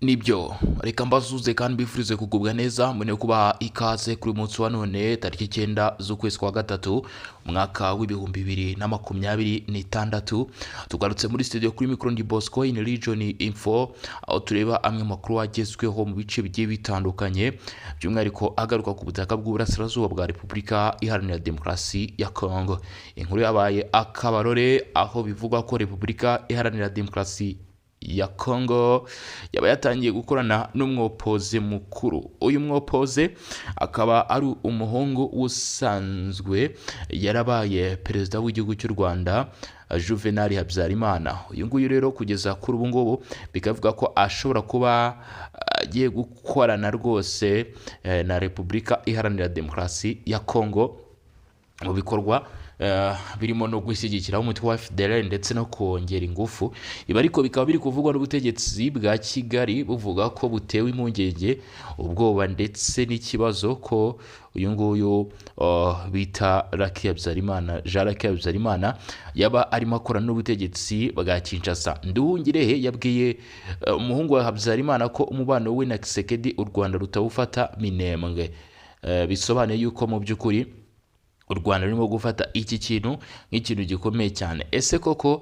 Nibyo reka mbazuze kandi mbifurize kugubwa neza mbone kuba ikaze kuri munsi wa none tariki 9 z'ukwezi kwa gatatu umwaka w'ibihumbi 2026 tugarutse muri studio kuri micro ndi Bosco in Region Info aho tureba amwe makuru agezweho mu bice bigiye bitandukanye by'umwihariko agaruka ku butaka bw'uburasirazuba bwa Repubulika Iharanira Demokarasi ya Congo. Inkuru yabaye akabarore aho bivugwa ko Repubulika Iharanira Demokarasi ya Congo yaba yatangiye gukorana n'umwopoze mukuru. Uyu mwopoze akaba ari umuhungu usanzwe yarabaye perezida w'igihugu cy'u Rwanda Juvenal Habyarimana. Uyu nguyu rero kugeza kuri ubu ngubu bikavuga ko ashobora kuba agiye gukorana rwose na Repubulika Iharanira Demokarasi ya Congo mu bikorwa birimo no gushyigikira umutwe wa FDLR ndetse no kongera ingufu. Ibi ariko bikaba biri kuvugwa n'ubutegetsi bwa Kigali buvuga ko butewe impungenge ubwoba ndetse n'ikibazo ko uyu nguyu bita Lucky Habyarimana Jean Lucky Habyarimana yaba arimo akora n'ubutegetsi bwa Kinshasa. Nduhungirehe yabwiye umuhungu wa Habyarimana ko umubano we na Kisekedi u Rwanda rutawufata minembwe. Bisobanuye yuko mu by'ukuri u Rwanda rurimo gufata iki kintu nk'ikintu gikomeye cyane. Ese koko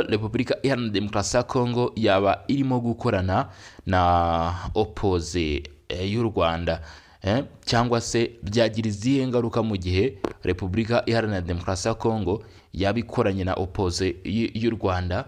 Repubulika Iharanira Demokarasi ya Congo yaba irimo gukorana na opoze y'u Rwanda cyangwa se byagira izihe ngaruka mu gihe Repubulika Iharanira Demokarasi ya Congo yaba ikoranye na opoze y'u Rwanda?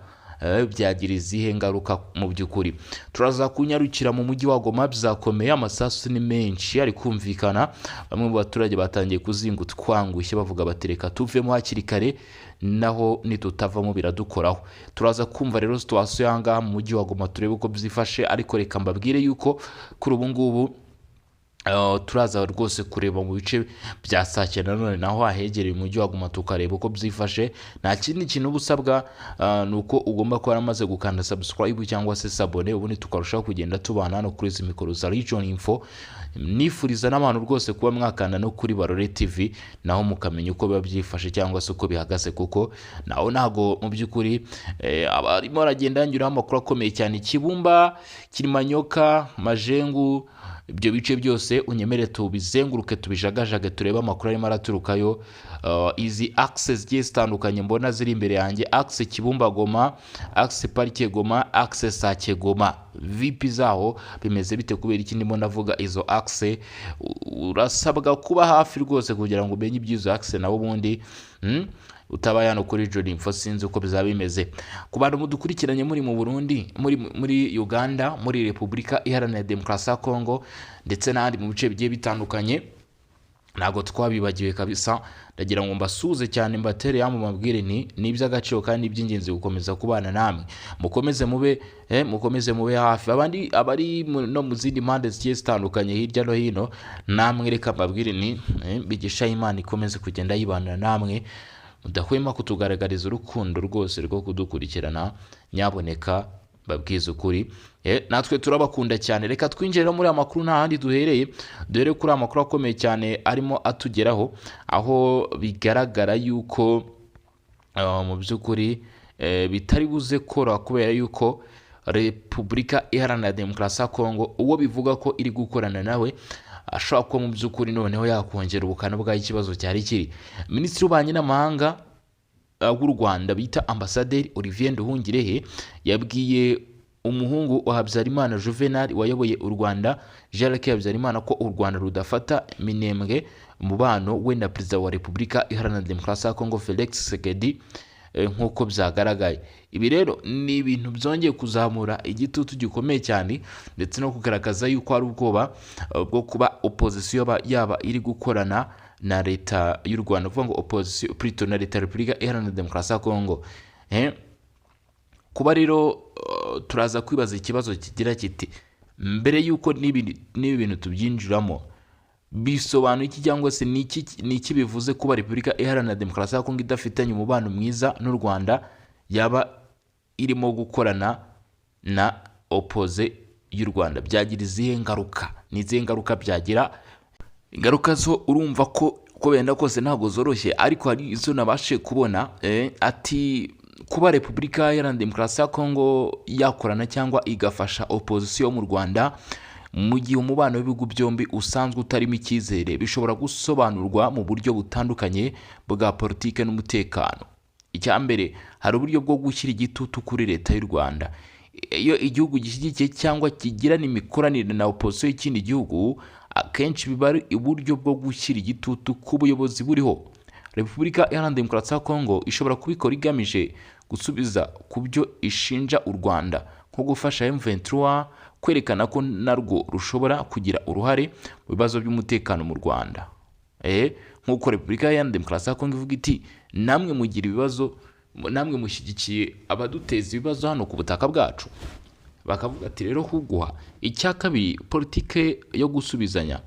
Byagira izihe ngaruka mu by'ukuri? Turaza kunyarukira mu mujyi wa Goma, byakomeye, amasasu ni menshi ari kumvikana, bamwe mu baturage batangiye kuzinga utwangushye bavuga batereka tuvemo hakiri kare naho nitutavamo biradukoraho. Turaza kumva rero situation yanga mu mujyi wa Goma turebe uko byifashe, ariko reka mbabwire yuko kuri ubu ngubu turaza rwose kureba mu bice bya Sake nanone naho ahegereye umujyi wa Goma tukareba uko byifashe. Nta kindi kintu busabwa nuko ugomba kuba amaze gukanda subscribe cyangwa se sabone, ubundi tukarushaho kugenda tubana no kuri izi mikoro za Region Info. Nifuriza n'abantu rwose kuba mwakanda no kuri Barore TV naho mukamenya uko biba byifashe cyangwa se uko bihagaze, kuko naho ntago mu by'ukuri abarimo aragenda nyura amakuru akomeye cyane. Kibumba, Kirimanyoka, Majengu, ibyo bice byose unyemere tubizenguruke tubijagajage tureba amakuru arimo araturukayo. Izi access zigiye zitandukanye mbona ziri imbere yanjye: access Kibumba Goma, access Parike Goma, access Sake Goma. VP zaho bimeze bite? Kubera iki ndimo ndavuga izo access? Urasabwa kuba hafi rwose kugira ngo umenye ibyizo access nabo ubundi utabaye hano kuri Region Info sinzi uko bizaba bimeze. Ku bantu mudukurikiranye muri mu Burundi, muri Uganda, muri Repubulika Iharanira Demokarasi ya Congo ndetse n'ahandi mu bice bigiye bitandukanye, ntago twabibagiwe kabisa. Ndagira ngo mbasuze cyane, mbatere yamu mabwire ni iby'agaciro kandi iby'ingenzi gukomeza kubana namwe. Mukomeze mube hafi abari no mu zindi mpande zigiye zitandukanye hirya no hino. Namwe reka mbabwire ni bigisha Imana ikomeze kugenda yibana namwe, mudahwema kutugaragariza urukundo rwose rwo kudukurikirana. Nyaboneka babwiza ukuri, natwe turabakunda cyane. Reka twinjire muri amakuru nta handi duhere kuri amakuru akomeye cyane arimo atugeraho, aho bigaragara yuko mu by'ukuri bitari buze kora kubera yuko Repubulika Iharanira Demokarasi ya Congo uwo bivuga ko iri gukorana nawe ashobora kuba mu by'ukuri noneho yakongera ubukana bw'aho ikibazo cyari kiri. Minisitiri w'Ububanyi n'Amahanga w'u Rwanda bita Ambasaderi Olivier Nduhungirehe yabwiye umuhungu wa Habyarimana Juvenal wayoboye u Rwanda Jean Lucky Habyarimana ko u Rwanda rudafata minembwe umubano we na perezida wa Repubulika Iharanira Demokarasi ya Congo Felix Tshisekedi nk'uko byagaragaye. Ibi rero ni ibintu byongeye kuzamura igitutu gikomeye cyane ndetse no kugaragaza yuko ari ubwoba bwo kuba opposition yaba iri gukorana na leta y'u Rwanda, uvuga ngo opposition plutôt na leta ya Repubulika Iharanira Demokarasi ya Congo. Kuba rero turaza kwibaza ikibazo kigira kiti, mbere yuko n'ibi bintu tubyinjiramo bisobanuye iki cyangwa se ni iki bivuze kuba Repubulika Iharanira Demokarasi ya Congo idafitanye umubano mwiza n'u Rwanda yaba irimo gukorana na opoze y'u Rwanda? Byagira izihe ngaruka? Ni izihe ngaruka byagira? Ingaruka zo urumva ko benda kose ntago zoroshye, ariko hari izo nabashe kubona ati kuba Repubulika Iharanira Demokarasi ya Kongo yakorana cyangwa igafasha opozisiyo mu Rwanda mu gihe umubano w'ibihugu byombi usanzwe utarimo icyizere bishobora gusobanurwa mu buryo butandukanye bwa politike n'umutekano. Icya mbere, hari uburyo bwo gushyira igitutu kuri leta y'u Rwanda. Iyo igihugu gishyigikiye cyangwa kigirana imikoranire na opozisiyo y'ikindi gihugu, akenshi biba ari uburyo bwo gushyira igitutu ku buyobozi buriho. Repubulika Iharanira Demokarasi ya Kongo ishobora kubikora igamije gusubiza ku byo ishinja u Rwanda, nko gufasha M23 kwerekana ko narwo rushobora kugira uruhare mu bibazo by'umutekano mu Rwanda. Nk'uko Repubulika Iharanira Demokarasi ya Kongo ivuga iti, namwe mugira ibibazo, namwe mushyigikiye abaduteza ibibazo hano ku butaka bwacu. Bakavuga ati rero kuguha. Icya kabiri, politike yo gusubizanya,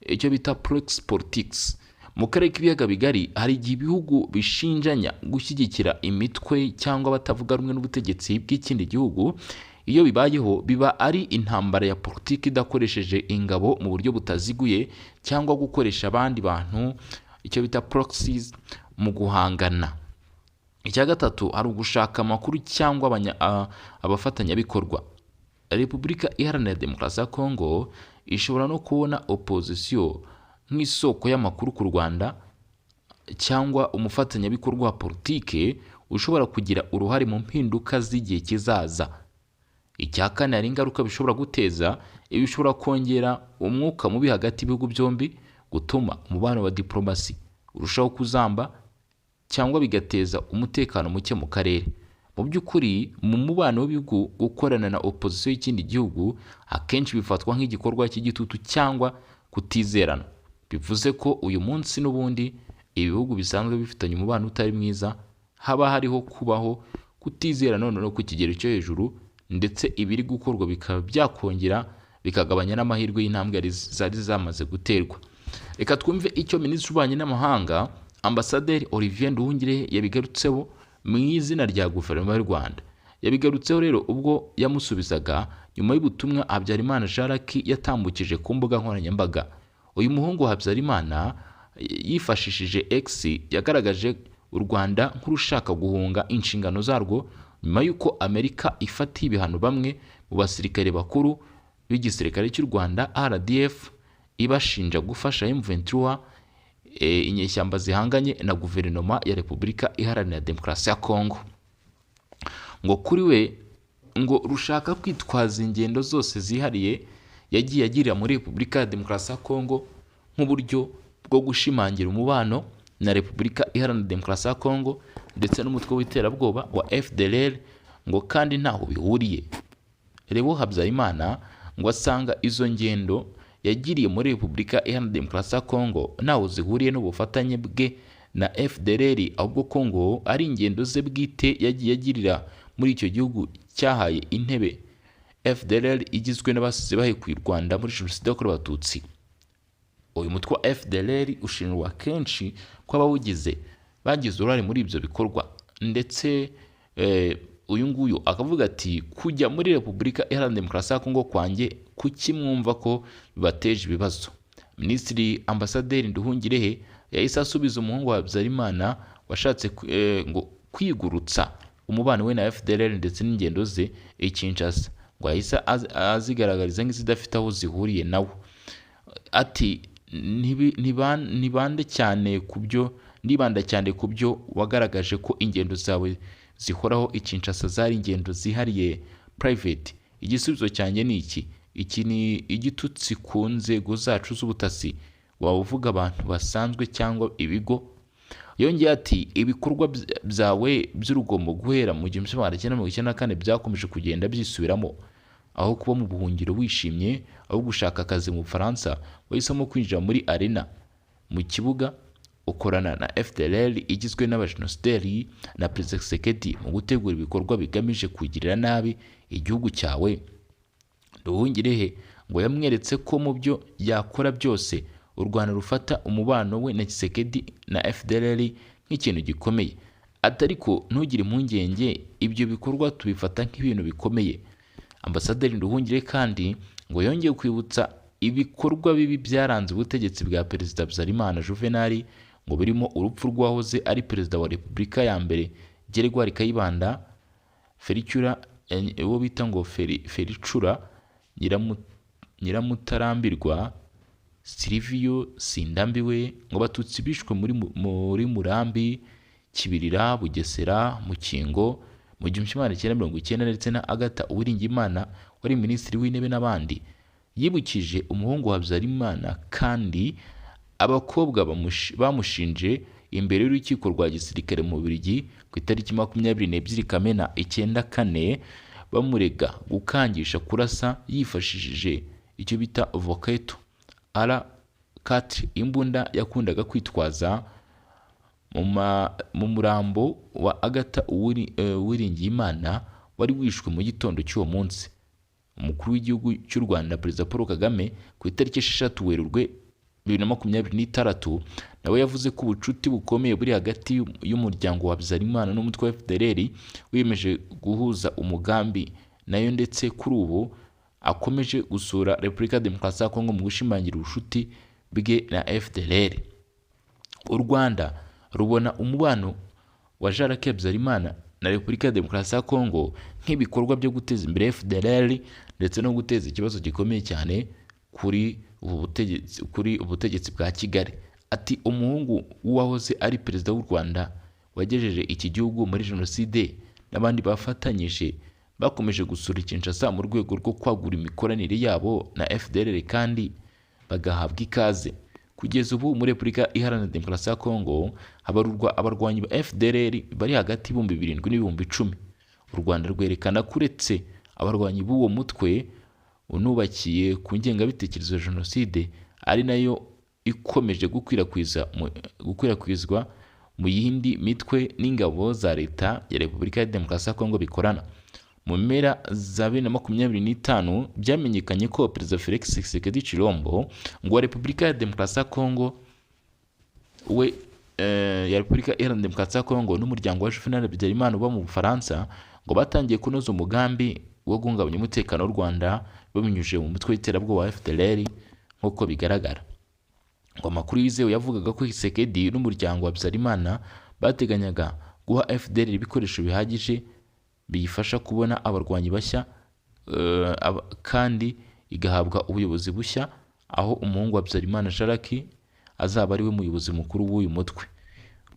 icyo bita proxy politics. Mu karere k'ibiyaga bigari hari igihe ibihugu bishinjanya gushyigikira imitwe cyangwa batavuga rumwe n'ubutegetsi bw'ikindi gihugu. Iyo bibayeho biba ari intambara ya politiki idakoresheje ingabo mu buryo butaziguye cyangwa gukoresha abandi bantu, icyo bita proxies, mu guhangana. Icya gatatu, hari ugushaka amakuru cyangwa abafatanyabikorwa. Repubulika Iharanira Demokarasi ya Kongo ishobora no kubona opozisiyo nk'isoko y'amakuru ku Rwanda cyangwa umufatanyabikorwa wa politike ushobora kugira uruhare mu mpinduka z'igihe kizaza. Icya kane, hari ingaruka bishobora guteza. Ibi bishobora kongera umwuka mubi hagati y'ibihugu byombi, gutuma umubano wa diplomasi urushaho kuzamba cyangwa bigateza umutekano muke mu karere. Mu by'ukuri, mu mubano w'ibihugu, gukorana na opozisiyo y'ikindi gihugu akenshi bifatwa nk'igikorwa cy'igitutu cyangwa kutizerana. Bivuze ko uyu munsi n'ubundi ibihugu bisanzwe bifitanye umubano utari mwiza, haba hariho kubaho kutizera none no ku kigero cyo hejuru, ndetse ibiri gukorwa bikaba byakongera bikagabanya n'amahirwe y'intambwe zari zamaze guterwa. Reka twumve icyo Minisitiri w'Ububanyi n'Amahanga Ambasaderi Olivier Nduhungirehe yabigarutseho mu izina rya Guverinoma y'u Rwanda. Yabigarutseho rero ubwo yamusubizaga nyuma y'ubutumwa Habyarimana Jean Luc yatambukije ku mbuga nkoranyambaga. Uyu muhungu wa Habyarimana yifashishije X yagaragaje u Rwanda nk'urushaka guhunga inshingano zarwo nyuma y'uko Amerika ifatiye ibihano bamwe mu basirikare bakuru b'igisirikare cy'u Rwanda RDF, ibashinja gufasha M23, inyeshyamba zihanganye na guverinoma ya Repubulika Iharanira Demokarasi ya Kongo. Ngo kuri we ngo rushaka kwitwaza ingendo zose zihariye yagiye agirira muri Repubulika ya Demokarasi ya Kongo nk'uburyo bwo gushimangira umubano na Repubulika Iharanira Demokarasi ya Kongo ndetse n'umutwe w'iterabwoba wa FDLR, ngo kandi ntaho bihuriye. Rebo Habyarimana ngo asanga izo ngendo yagiriye muri Repubulika Iharanira Demokarasi ya Kongo ntaho zihuriye n'ubufatanye bwe na FDLR, ahubwo ko ngo ari ingendo ze bwite yagiye agirira muri icyo gihugu cyahaye intebe FDLR igizwe n'abasize bahekuye u Rwanda muri Jenoside yakorewe Abatutsi. Uyu mutwe wa FDLR ushinjwa kenshi ko abawugize bagize uruhare muri ibyo bikorwa, ndetse uyu nguyu akavuga ati, kujya muri Repubulika Iharanira Demokarasi ya Kongo kwanjye kuki mwumva ko bibateje ibibazo. Minisitiri Ambasaderi Nduhungirehe yahise asubiza umuhungu wa Habyarimana washatse ngo kwigurutsa umubano we na FDLR ndetse n'ingendo ze i Kinshasa, ngo yahise azigaragariza nk'izidafite aho zihuriye nawe. Ati nibanda cyane ku byo wagaragaje ko ingendo zawe zihoraho i Kinshasa zari ingendo zihariye private. Igisubizo cyanjye ni iki ni igitutsi ku nzego zacu z'ubutasi. Waba uvuga abantu basanzwe cyangwa ibigo? Yongeye ati, ibikorwa byawe by'urugomo guhera mu 1994 byakomeje kugenda byisubiramo. Aho kuba mu buhungiro wishimye, aho gushaka akazi mu Bufaransa, wahisemo kwinjira muri arena mu kibuga ukorana na FDLR igizwe n'abajenosideri na Perezida Tshisekedi mu gutegura ibikorwa bigamije kugirira nabi igihugu cyawe. Nduhungirehe ngo yamweretse ko mu byo yakora byose u Rwanda rufata umubano we na Tshisekedi na FDLR nk'ikintu gikomeye. Atariko ntugire impungenge, ibyo bikorwa tubifata nk'ibintu bikomeye. Ambasaderi Nduhungirehe kandi ngo yongeye kwibutsa ibikorwa bibi byaranze ubutegetsi bwa Perezida Habyarimana Juvenal, ngo birimo urupfu rw'uwahoze ari perezida wa Repubulika ya mbere Geregwari Kayibanda, Fericura uwo bita ngo Fericura Nyiramutarambirwa, Silvio Sindambiwe, ngo Abatutsi bishwe muri Murambi, Kibirira, Bugesera, Mukingo mu 1990 ndetse na Agatha Uwiringiyimana wari minisitiri w'intebe n'abandi. Yibukije umuhungu wa Habyarimana kandi abakobwa bamushinje imbere y'urukiko rwa gisirikare mu Bubiligi ku itariki 22 Kamena 94 bamurega gukangisha kurasa yifashishije icyo bita voketo R4, imbunda yakundaga kwitwaza. Mu murambo wa Agatha Uwiringiyimana wari wishwe mu gitondo cy'uwo munsi. Umukuru w'igihugu cy'u Rwanda Perezida Paul Kagame ku itariki 6 Werurwe 2026 nawe yavuze ko ubucuti bukomeye buri hagati y'umuryango wa Habyarimana n'umutwe wa FDLR wiyemeje guhuza umugambi nayo, ndetse kuri ubu akomeje gusura Repubulika ya Demokarasi ya Kongo mu gushimangira ubucuti bwe na FDLR. U Rwanda rubona umubano wa Jean-Luc Habyarimana na Repubulika ya Demokarasi ya Kongo nk'ibikorwa byo guteza imbere FDLR ndetse no guteza ikibazo gikomeye cyane kuri ubutegetsi bwa Kigali. Ati umuhungu w'uwahoze ari perezida w'u Rwanda wagejeje iki gihugu muri jenoside n'abandi bafatanyije bakomeje gusura Kinshasa mu rwego rwo kwagura imikoranire yabo na FDLR kandi bagahabwa ikaze. Kugeza ubu muri Repubulika Iharanira Demokarasi ya Kongo habarurwa abarwanyi ba FDLR bari hagati y'ibihumbi 7 n'ibihumbi 10. U Rwanda rwerekana ko uretse abarwanyi b'uwo mutwe unubakiye ku ngengabitekerezo ya jenoside ari nayo ikomeje gukwirakwizwa mu yindi mitwe n'ingabo za leta ya Repubulika ya Demokarasi ya Kongo bikorana. Mu mpera za 2025 byamenyekanye ko Perezida Felix Tshisekedi Tshilombo ngo Repubulika ya Demokarasi ya Kongo ya Repubulika Iharanira Demokarasi ya Kongo n'umuryango wa Juvenal Habyarimana uba mu Bufaransa ngo batangiye kunoza umugambi wo guhungabanya umutekano w'u Rwanda babinyujije mu mutwe w'iterabwoba wa FDLR nk'uko bigaragara. Ngo amakuru yizewe yavugaga ko Tshisekedi n'umuryango wa Habyarimana bateganyaga guha FDLR ibikoresho bihagije biyifasha kubona abarwanyi bashya kandi igahabwa ubuyobozi bushya, aho umuhungu wa Habyarimana Jean-Luc azaba ari we muyobozi mukuru w'uyu mutwe.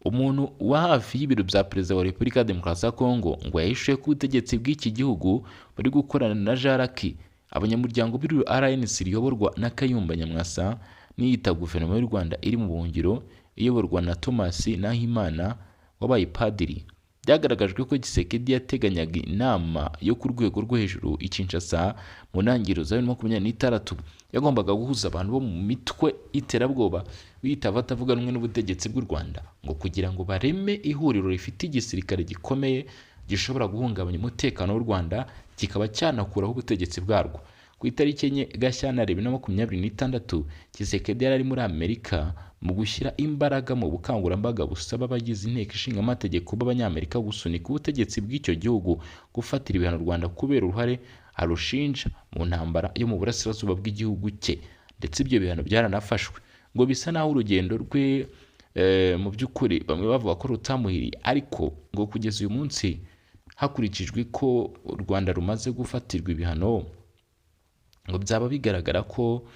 Umuntu wa hafi y'ibiro bya Perezida wa Repubulika ya Demokarasi ya Kongo ngo yahishuye ko ubutegetsi bw'iki gihugu buri gukorana na Jean-Luc. Abanyamuryango b'iri RNC riyoborwa na Kayumba Nyamwasa n'iyita guverinoma y'u Rwanda iri mu buhungiro iyoborwa na Thomas Nahimana wabaye padiri. Byagaragajwe ko Tshisekedi yateganyaga inama yo ku rwego rwo hejuru i Kinshasa mu ntangiriro za 2026 yagombaga guhuza abantu bo mu mitwe y'iterabwoba bita batavuga rumwe n'ubutegetsi bw'u Rwanda ngo kugira ngo bareme ihuriro rifite igisirikare gikomeye gishobora guhungabanya umutekano w'u Rwanda kikaba cyanakuraho ubutegetsi bwarwo. Ku itariki 4 Gashyantare 2026 Tshisekedi yari muri Amerika mu gushyira imbaraga mu bukangurambaga busaba abagize inteko ishinga amategeko b'abanyamerika gusunika ubutegetsi bw'icyo gihugu gufatira ibihano u Rwanda kubera uruhare arushinja mu ntambara yo mu burasirazuba bw'igihugu cye, ndetse ibyo bihano byaranafashwe. Ngo bisa naho urugendo rwe mu by'ukuri bamwe bavuga ko rutamuhiriye, ariko ngo kugeza uyu munsi hakurikijwe ko u Rwanda rumaze gufatirwa ibihano ngo byaba bigaragara ko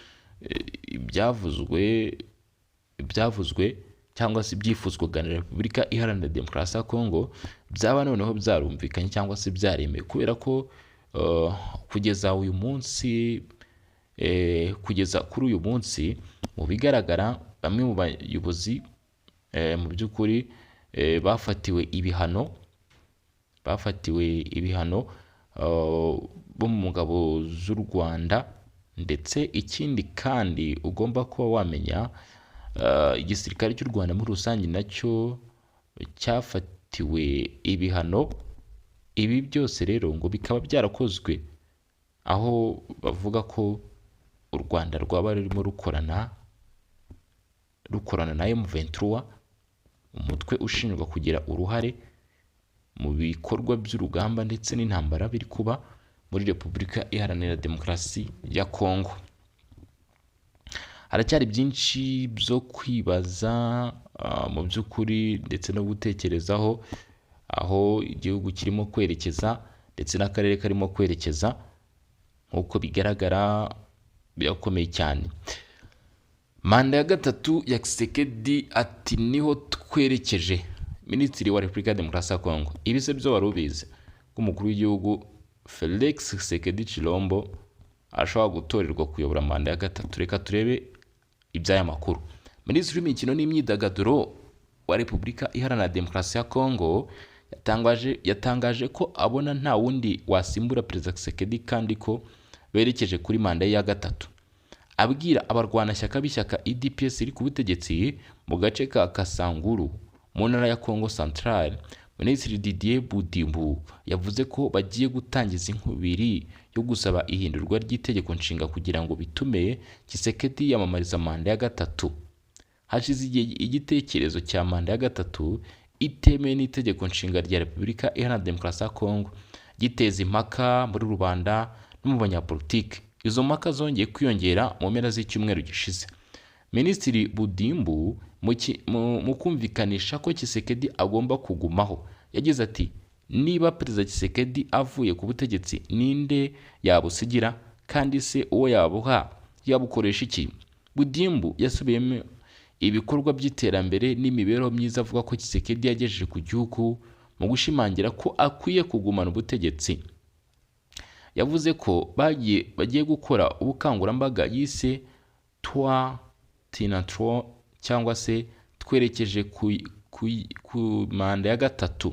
ibyavuzwe cyangwa se ibyifuzwaga na Repubulika Iharanira Demokarasi ya Kongo byaba noneho byarumvikanye cyangwa se byaremewe, kubera ko kugeza kuri uyu munsi mu bigaragara bamwe mu bayobozi mu by'ukuri bafatiwe ibihano bo mu ngabo z'u Rwanda. Ndetse ikindi kandi ugomba kuba wamenya, igisirikare cy'u Rwanda muri rusange nacyo cyafatiwe ibihano. Ibi byose rero ngo bikaba byarakozwe aho bavuga ko u Rwanda rwaba rurimo rukorana na M23, umutwe ushinjwa kugira uruhare mu bikorwa by'urugamba ndetse n'intambara biri kuba muri Repubulika Iharanira Demokarasi ya Kongo. Haracyari byinshi byo kwibaza mu by'ukuri ndetse no gutekerezaho, aho igihugu kirimo kwerekeza ndetse n'akarere karimo kwerekeza, nk'uko bigaragara birakomeye cyane. Manda ya gatatu ya Tshisekedi ati niho twerekeje. Minisitiri wa Repubulika ya Demokarasi ya Kongo, ibise byo wari ubizi ko umukuru w'igihugu Felix Tshisekedi Tshilombo ashobora gutorerwa kuyobora manda ya gatatu. Reka turebe iby'aya makuru. Minisitiri w'imikino n'imyidagaduro wa Repubulika Iharanira Demokarasi ya Kongo yatangaje ko abona nta wundi wasimbura Perezida Tshisekedi kandi ko berekeje kuri manda ya gatatu. Abwira abarwanashyaka b'ishyaka UDPS iri ku butegetsi mu gace ka Kasanguru mu ntara ya Kongo Central, Minisitiri Didier Budimbu yavuze ko bagiye gutangiza inkubiri yo gusaba ihindurwa ry'itegeko nshinga kugira ngo bitume Tshisekedi yamamariza manda ya gatatu. Hashize igihe igitekerezo cya manda ya gatatu itemewe n'itegeko nshinga rya Repubulika Iharanira Demokarasi ya Kongo giteza impaka muri rubanda no mu banyapolitiki. Izo mpaka zongeye kwiyongera mu mpera z'icyumweru gishize. Minisitiri Budimbu mu kumvikanisha ko Tshisekedi agomba kugumaho yagize ati niba Perezida Tshisekedi avuye ku butegetsi ninde yabusigira kandi se uwo yabuha yabukoresha iki? Budimbu yasubiyemo ibikorwa by'iterambere n'imibereho myiza avuga ko Tshisekedi yagejeje ku gihugu mu gushimangira ko akwiye kugumana ubutegetsi. Yavuze ko bagiye gukora ubukangurambaga yise Toi Tinatro cyangwa se twerekeje ku manda ya gatatu.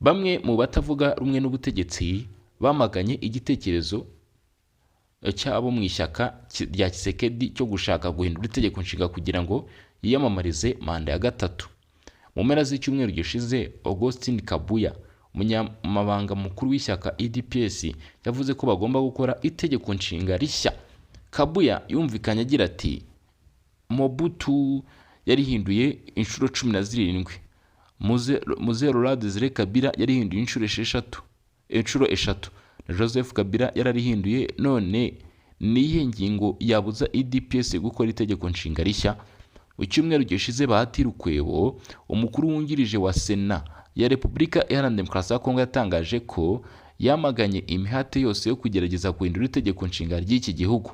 Bamwe mu batavuga rumwe n'ubutegetsi bamaganye igitekerezo cyabo mu ishyaka rya Tshisekedi cyo gushaka guhindura itegeko nshinga kugira ngo yiyamamarize manda ya gatatu. Mu mpera z'icyumweru gishize, Augustin Kabuya, umunyamabanga mukuru w'ishyaka UDPS, yavuze ko bagomba gukora itegeko nshinga rishya. Kabuya yumvikanye agira ati Mobutu yarihinduye inshuro 17, Mzee Laurent Desire Kabila yarihinduye inshuro eshatu, na Joseph Kabila yararihinduye. None nihe ngingo yabuza UDPS gukora itegeko nshinga rishya? Mu cyumweru gishize Bahati Lukwebo, umukuru wungirije wa Sena ya Repubulika Iharanira Demokarasi ya Kongo, yatangaje ko yamaganye imihate yose yo kugerageza guhindura itegeko nshinga ry'iki gihugu.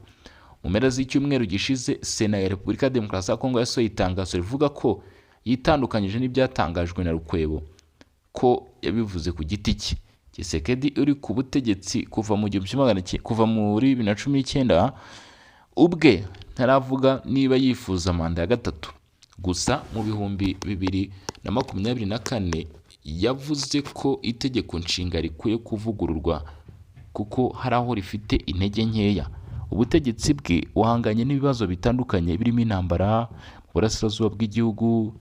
Mu mpera z'icyumweru gishize, Sena ya Repubulika ya Demokarasi ya Kongo yasohoye itangazo rivuga ko yitandukanyije n'ibyatangajwe na Lukwebo ko yabivuze ku giti cye. Tshisekedi uri ku butegetsi kuva muri 2019 ubwe ntaravuga niba yifuza manda ya gatatu. Gusa mu 2024 yavuze ko itegeko nshinga rikwiye kuvugururwa kuko hari aho rifite intege nkeya. Ubutegetsi bwe wahanganye n'ibibazo bitandukanye birimo intambara mu burasirazuba bw'igihugu,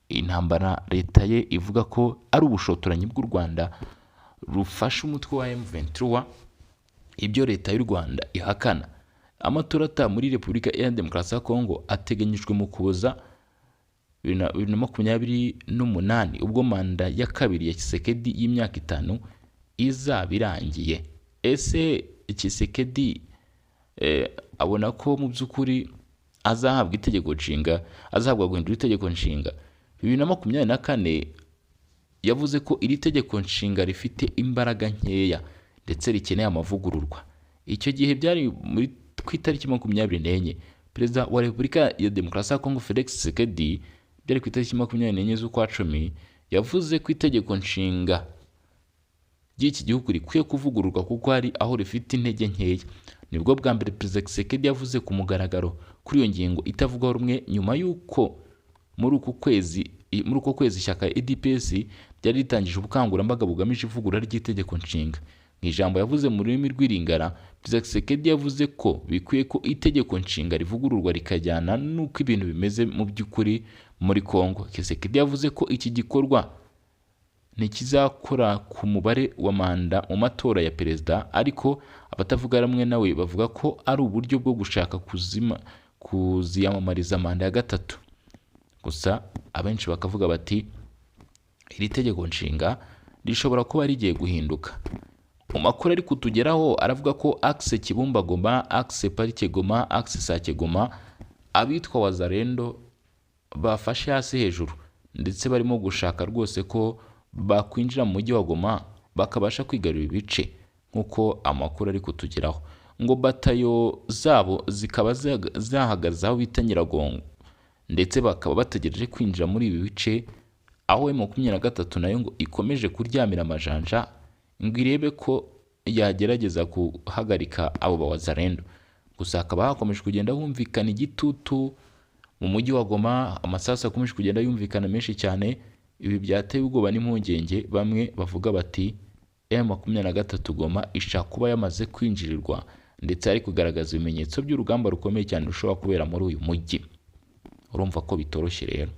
intambara leta ye ivuga ko ari ubushotoranyi bw'u Rwanda rufasha umutwe wa M23, ibyo leta y'u Rwanda ihakana. Amatora muri Repubulika Iharanira Demokarasi ya Kongo ateganyijwe mu Kuboza 2028 ubwo manda ya kabiri ya Tshisekedi y'imyaka 5 izaba irangiye. Ese Tshisekedi abona ko mu by'ukuri azahabwa itegeko nshinga, azahabwa guhindura itegeko nshinga? 2024 yavuze ko iri tegeko nshinga rifite imbaraga nkeya ndetse rikeneye amavugururwa. Icyo gihe byari ku itariki 24, Perezida wa Repubulika ya Demokarasi ya Kongo Felix Tshisekedi, byari ku itariki 24 z'ukwa 10, yavuze ko itegeko nshinga ry'iki gihugu rikwiye kuvugururwa kuko hari aho rifite intege nkeya. Nibwo bwa mbere Perezida Tshisekedi yavuze ku mugaragaro kuri iyo ngingo itavugwaho rumwe nyuma y'uko muri uko kwezi ishyaka UDPS ryari ritangije ubukangurambaga bugamije ivugurura ry'itegeko nshinga. Mu ijambo yavuze mu rurimi rw'Iringara, Perezida Tshisekedi yavuze ko bikwiye ko itegeko nshinga rivugururwa rikajyana n'uko ibintu bimeze mu by'ukuri muri Kongo. Tshisekedi yavuze ko iki gikorwa ntikizakora ku mubare wa manda mu matora ya perezida, ariko abatavuga rumwe nawe bavuga ko ari uburyo bwo gushaka kuziyamamariza manda ya gatatu. Gusa abenshi bakavuga bati iri tegeko nshinga rishobora kuba rigiye guhinduka. Mu makuru ari kutugeraho aravuga ko Axe Kibumba Goma, Axe Parike Goma, Axe Sake Goma, abitwa Wazalendo bafashe hasi hejuru ndetse barimo gushaka rwose ko bakwinjira mu mujyi wa Goma bakabasha kwigarurira ibice nk'uko amakuru ari kutugeraho, ngo batayo zabo zikaba zahagaze aho bita Nyiragongo ndetse bakaba bategereje kwinjira muri ibi bice, aho M23 nayo ngo ikomeje kuryamira amajanja ngo irebe ko yagerageza guhagarika abo bawazarendo. Gusa hakaba hakomeje kugenda humvikana igitutu mu mujyi wa Goma, amasasu akomeje kugenda yumvikana menshi cyane. Ibi byateye ubwoba n'impungenge, bamwe bavuga bati M23 Goma ishaka kuba yamaze kwinjirirwa ndetse ari kugaragaza ibimenyetso by'urugamba rukomeye cyane rushobora kubera muri uyu mujyi. Urumva ko bitoroshye rero.